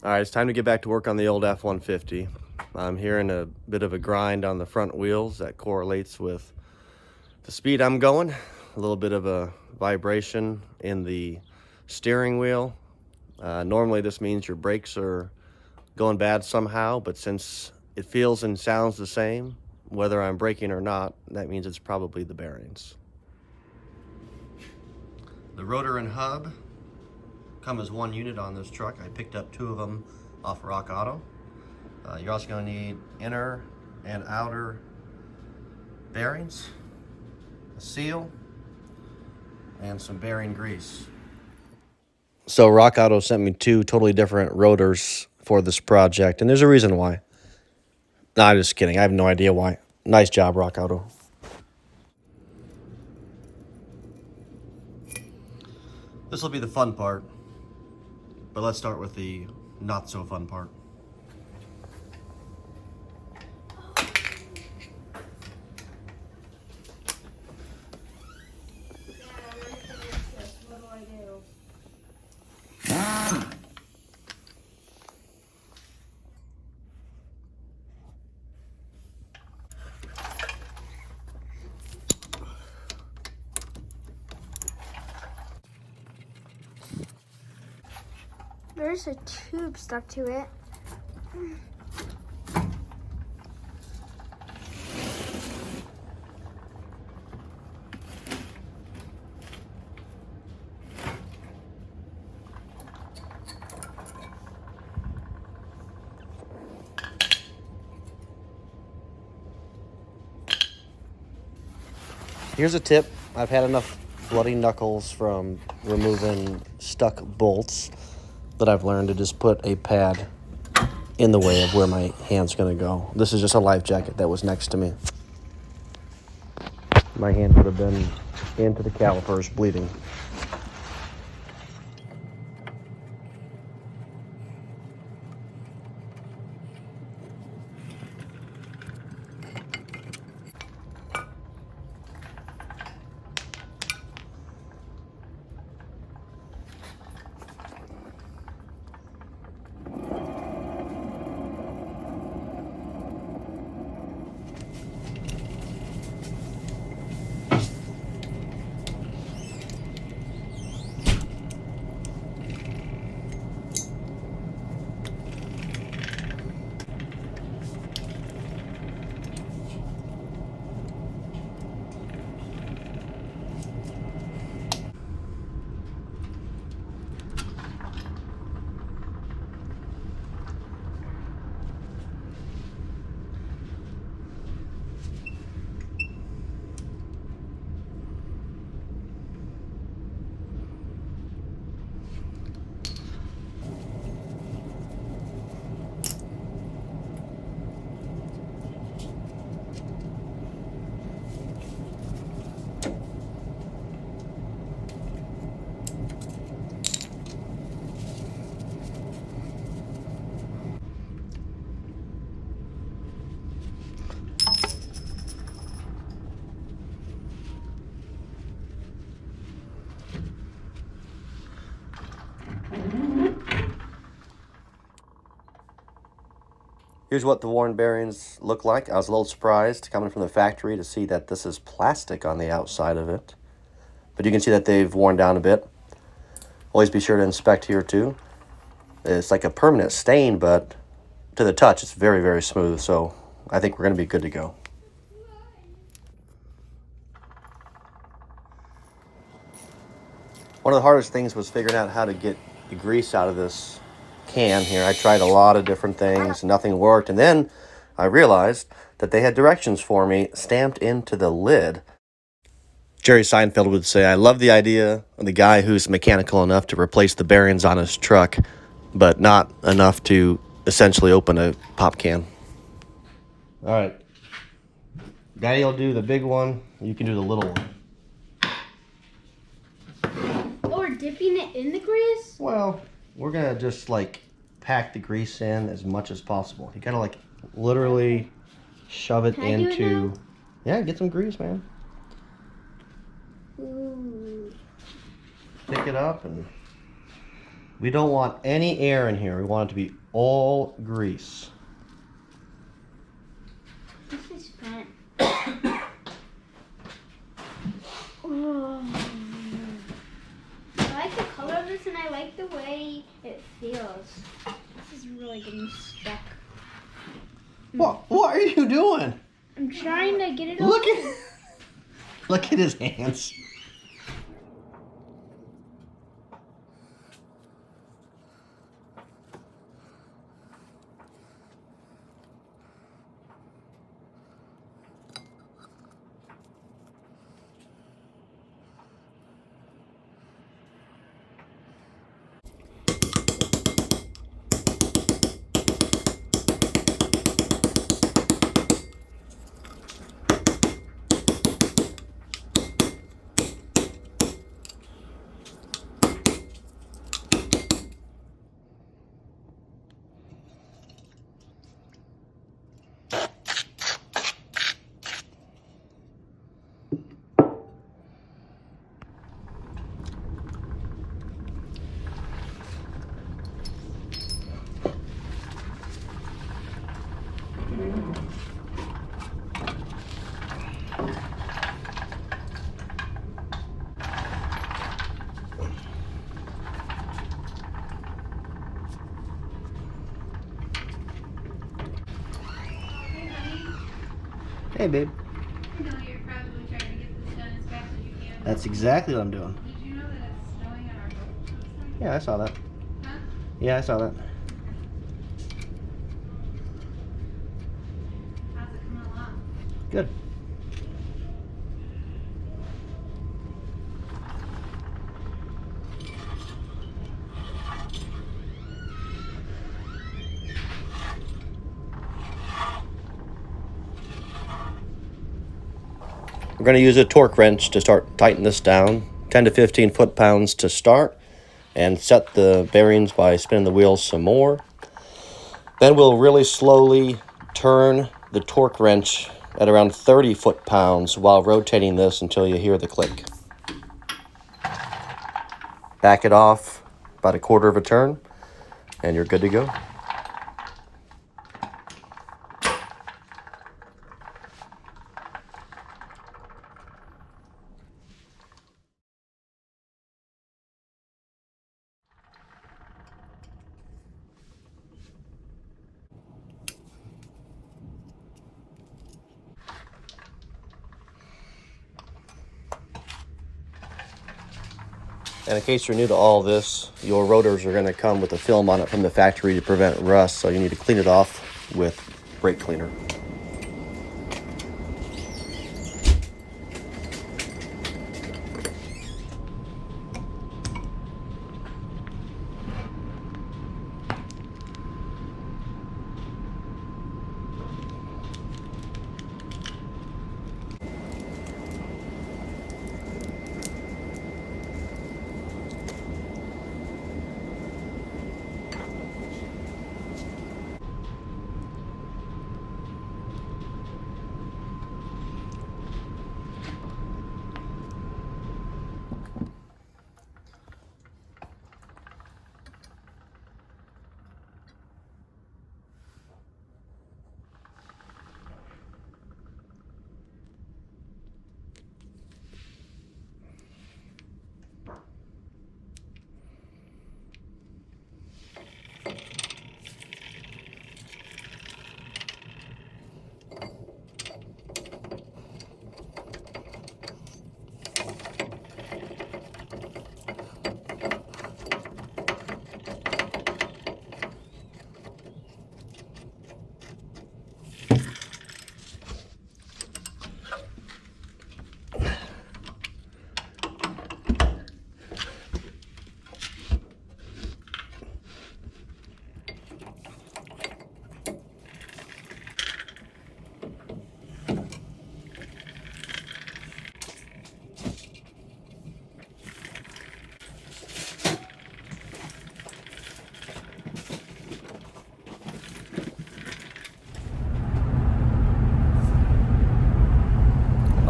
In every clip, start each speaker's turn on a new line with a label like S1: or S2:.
S1: All right, it's time to get back to work on the old F-150. I'm hearing a bit of a grind on the front wheels that correlates with the speed I'm going. A little bit of a vibration in the steering wheel. Normally this means your brakes are going bad somehow, but since it feels and sounds the same, whether I'm braking or not, that means it's probably the bearings. The rotor and hub come as one unit on this truck. I picked up 2 of them off Rock Auto. You're also going to need inner and outer bearings, a seal, and some bearing grease. So Rock Auto sent me 2 totally different rotors for this project, and there's a reason why. No, I'm just kidding. I have no idea why. Nice job, Rock Auto. This will be the fun part, but let's start with the not so fun part.
S2: There's a tube stuck to it.
S1: Here's a tip. I've had enough bloody knuckles from removing stuck bolts that I've learned to just put a pad in the way of where my hand's gonna go. This is just a life jacket that was next to me. My hand would have been into the calipers bleeding. Here's what the worn bearings look like. I was a little surprised coming from the factory to see that this is plastic on the outside of it. But you can see that they've worn down a bit. Always be sure to inspect here too. It's like a permanent stain, but to the touch, it's very, very smooth. So I think we're going to be good to go. One of the hardest things was figuring out how to get the grease out of this can here. I tried a lot of different things, nothing worked, and then I realized that they had directions for me stamped into the lid. Jerry Seinfeld would say, I love the idea of the guy who's mechanical enough to replace the bearings on his truck, but not enough to essentially open a pop can. All right. Daddy will do the big one. You can do the little one.
S2: Or dipping it in the grease?
S1: Well, we're going to just like pack the grease in as much as possible. You got to like literally shove it into... Yeah, get some grease, man.
S2: Ooh.
S1: Pick it up and We don't want any air in here. We want it to be all grease.
S2: This is fun. Oh. I like the color of this and I like the way it feels. This is really getting stuck.
S1: What are you doing?
S2: I'm trying to get it
S1: Look
S2: off.
S1: Look at his hands. Hey, babe.
S3: I know you're probably trying to get this done as fast as you can.
S1: That's exactly what I'm doing.
S3: Did you know that it's snowing on our boat?
S1: Yeah, I saw that.
S3: Huh?
S1: Yeah, I saw that.
S3: How's it coming along?
S1: Good. We're going to use a torque wrench to start tighten this down. 10 to 15 foot-pounds to start, and set the bearings by spinning the wheels some more. Then we'll really slowly turn the torque wrench at around 30 foot-pounds while rotating this until you hear the click. Back it off about a quarter of a turn, and you're good to go. And in case you're new to all this, your rotors are going to come with a film on it from the factory to prevent rust, so you need to clean it off with brake cleaner.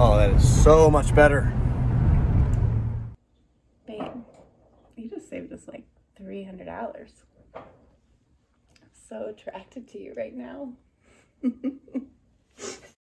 S1: Oh, that is so much better.
S3: Babe, you just saved us like $300.
S4: so attracted to you right now.